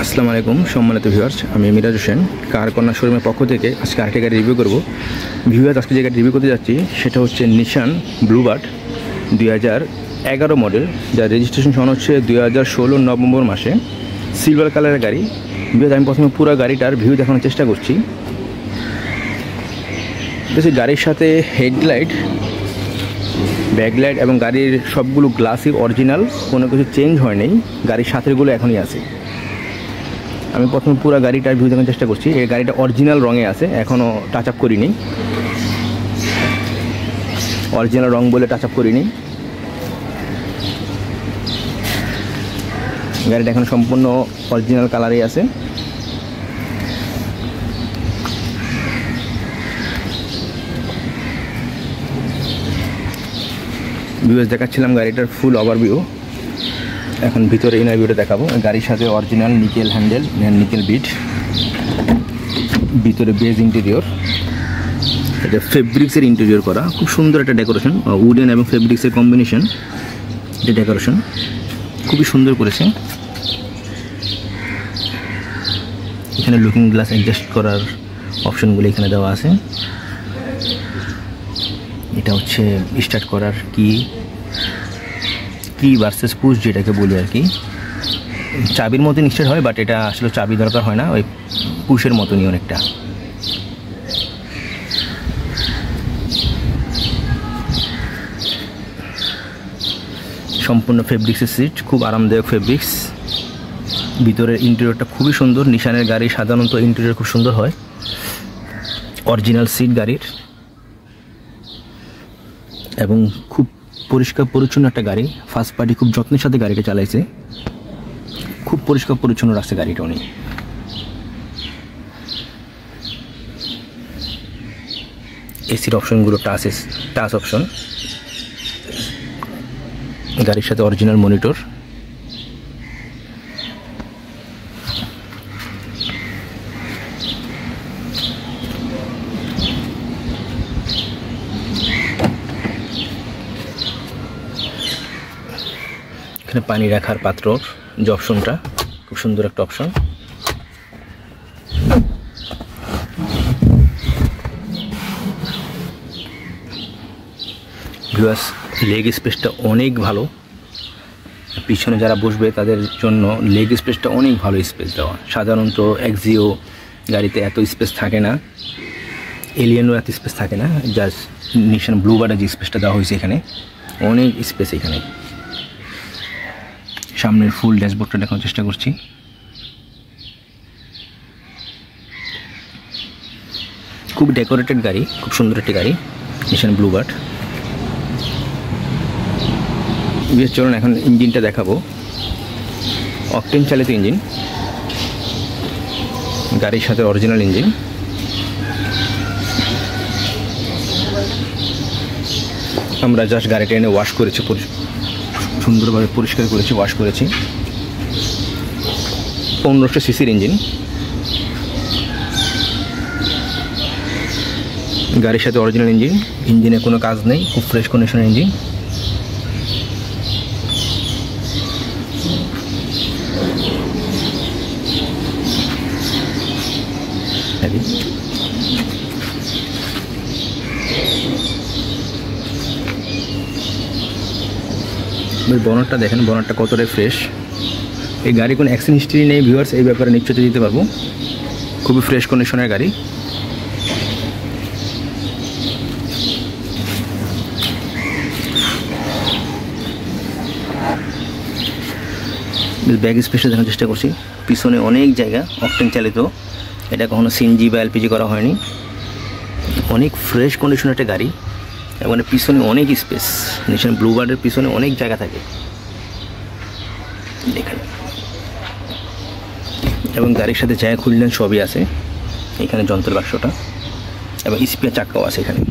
আসসালামু আলাইকুম সম্মানিত ভিউয়ার্স, আমি মিরাজ হোসেন কার কর্নার শোরুমের পক্ষ থেকে আজকে আরেকটি গাড়ি রিভিউ করব। ভিউয়ার্স, আজকে যে গাড়ি রিভিউ করতে যাচ্ছি সেটা হচ্ছে নিশান ব্লুবার্ড 2011 মডেল, যার রেজিস্ট্রেশন সন হচ্ছে 2016 নভেম্বর মাসে, সিলভার কালারের গাড়ি। ভিউয়ার্স, আমি প্রথমে পুরো গাড়িটার ভিউ দেখানোর চেষ্টা করছি। গাড়ির সাথে হেডলাইট, ব্যাকলাইট এবং গাড়ির সবগুলো গ্লাসই অরিজিনাল, কোনো কিছু চেঞ্জ হয়নি। গাড়ির সাথেগুলো এখনই আছে। আমি প্রথমে পুরো গাড়িটার ভিউ দেখানোর চেষ্টা করছি। এই গাড়িটা অরিজিনাল রঙে আছে, এখনও টাচ আপ করিনি। অরিজিনাল রং বলে টাচ আপ করিনি। গাড়িটা এখন সম্পূর্ণ অরিজিনাল কালারেই আছে। ভিউয়ার্স, দেখাচ্ছিলাম গাড়িটার ফুল ওভারভিউ। এখন ভিতরে ইনার ভিউটা দেখাবো। গাড়ির সাথে original nickel handle, nickel bit, ভিতরে বেজ ইন্টেরিয়র, এটা ফেব্রিক্সের ইন্টেরিয়র করা, খুব সুন্দর একটা ডেকোরেশন, উডেন এবং ফেব্রিক্সের কম্বিনেশন। এটা ডেকোরেশন খুবই সুন্দর করেছে। এখানে লুকিং গ্লাস অ্যাডজাস্ট করার অপশনগুলো এখানে দেওয়া আছে। এটা হচ্ছে স্টার্ট করার কি ভার্সেস পুশ, যেটাকে বলি আর কি। চাবির মতন স্টার্ট হয়, বাট এটা আসলে চাবি দরকার হয় না, ওই পুশের মতনই অনেকটা। সম্পূর্ণ ফেব্রিক্সের সিট, খুব আরামদায়ক ফেব্রিক্স। ভিতরের ইন্টেরিয়রটা খুবই সুন্দর। নিশানের গাড়ি সাধারণত ইন্টেরিয়র খুব সুন্দর হয়। অরিজিনাল সিট গাড়ির, এবং খুব পরিষ্কার পরিচ্ছন্ন একটা গাড়ি। ফার্স্ট পার্টি খুব যত্নের সাথে গাড়িটা চালাইছে, খুব পরিষ্কার পরিচ্ছন্ন রাখছে গাড়িটা উনি। এসির অপশনগুলো টাচ অপশন। গাড়ির সাথে অরিজিনাল মনিটর। এখানে পানি রাখার পাত্র যে অপশনটা, খুব সুন্দর একটা অপশন। ভিউয়ার্স, লেগ স্পেসটা অনেক ভালো। পিছনে যারা বসবে তাদের জন্য লেগ স্পেসটা অনেক ভালো স্পেস দেওয়া। সাধারণত এক্সিও গাড়িতে এত স্পেস থাকে না, এলিয়েনও এত স্পেস থাকে না। জাস্ট নিশান ব্লুবার্ডে যে স্পেসটা দেওয়া হয়েছে এখানে, অনেক স্পেস এখানে। সামনের ফুল ড্যাশবোর্ডটা দেখানোর চেষ্টা করছি। খুব ডেকোরেটেড গাড়ি, খুব সুন্দর একটি গাড়ি নিশান ব্লুবার্ড। চলুন এখন ইঞ্জিনটা দেখাবো। অকটেন চালিত ইঞ্জিন, গাড়ির সাথে অরিজিনাল ইঞ্জিন। আমরা জাস্ট গাড়িটা এনে ওয়াশ করেছি, সুন্দরভাবে পরিষ্কার করেছি, ওয়াশ করেছি। 1500 সিসির ইঞ্জিন। গাড়ির সাথে অরিজিনাল ইঞ্জিন, ইঞ্জিনে কোনো কাজ নেই, খুব ফ্রেশ কন্ডিশনের ইঞ্জিন। বনারটা দেখেন, বনারটা কতটাই ফ্রেশ। এই গাড়ি কোনো অ্যাক্সিডেন্ট হিস্ট্রি নেই ভিউয়ার্স, এই ব্যাপারে নিশ্চয়তা দিতে পারবো। খুবই ফ্রেশ কন্ডিশনের গাড়ি। ব্যাগ স্পেসটা দেখার চেষ্টা করছি। পিছনে অনেক জায়গা, অকটেন চালিত, এটা কখনো সিএনজি বা এলপিজি করা হয়নি। অনেক ফ্রেশ কন্ডিশনের একটা গাড়ি, এবং পিছনে অনেক স্পেস। নিশান ব্লুবার্ডের পিছনে অনেক জায়গা থাকে এখানে, এবং গাড়ির সাথে জায়গা খুললেন সবই আছে এখানে। যন্ত্র বাক্সটা এবং স্পেয়ার চাকাও আছে এখানে।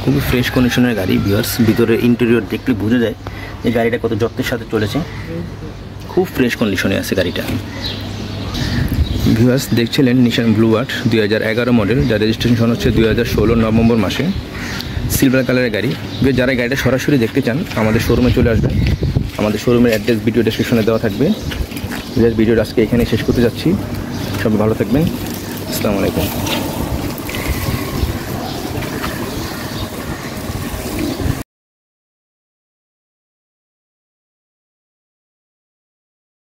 খুবই ফ্রেশ কন্ডিশনের গাড়ি ভিউয়ার্স। ভিতরে ইন্টেরিয়র দেখলে বোঝা যায় যে গাড়িটা কত যত্নের সাথে চলেছে। খুব ফ্রেশ কন্ডিশনে আছে গাড়িটা। ভিউয়ার্স, দেখছিলেন নিশান ব্লুবার্ড 2011 মডেল, যার রেজিস্ট্রেশন হচ্ছে 2016 নভেম্বর মাসে। সিলভার কালারের গাড়ি। যারা গাড়িটা সরাসরি দেখতে চান আমাদের শোরুমে চলে আসবেন। আমাদের শোরুমের অ্যাড্রেস ভিডিও ডেসক্রিপশনে দেওয়া থাকবে। ভিডিওটা আজকে এখানে শেষ করতে যাচ্ছি। সবাই ভালো থাকবেন। আসসালামু আলাইকুম।